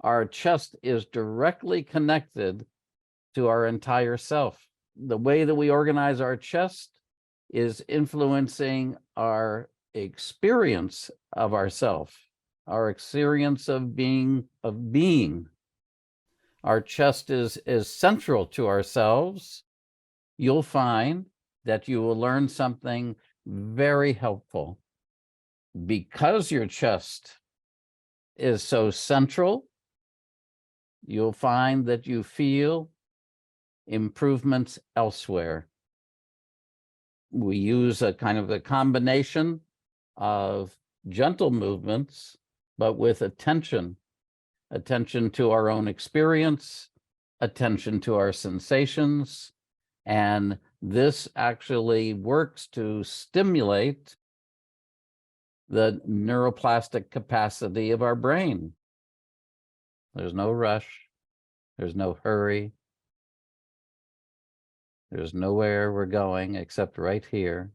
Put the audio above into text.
our chest is directly connected to our entire self. The way that we organize our chest is influencing our experience of ourself, our experience of being. Our chest is central to ourselves. You'll find that you will learn something very helpful. Because your chest is so central, you'll find that you feel improvements elsewhere. We use a kind of a combination of gentle movements, but with attention to our own experience, attention to our sensations, and this actually works to stimulate the neuroplastic capacity of our brain. There's no rush, there's no hurry, there's nowhere we're going except right here.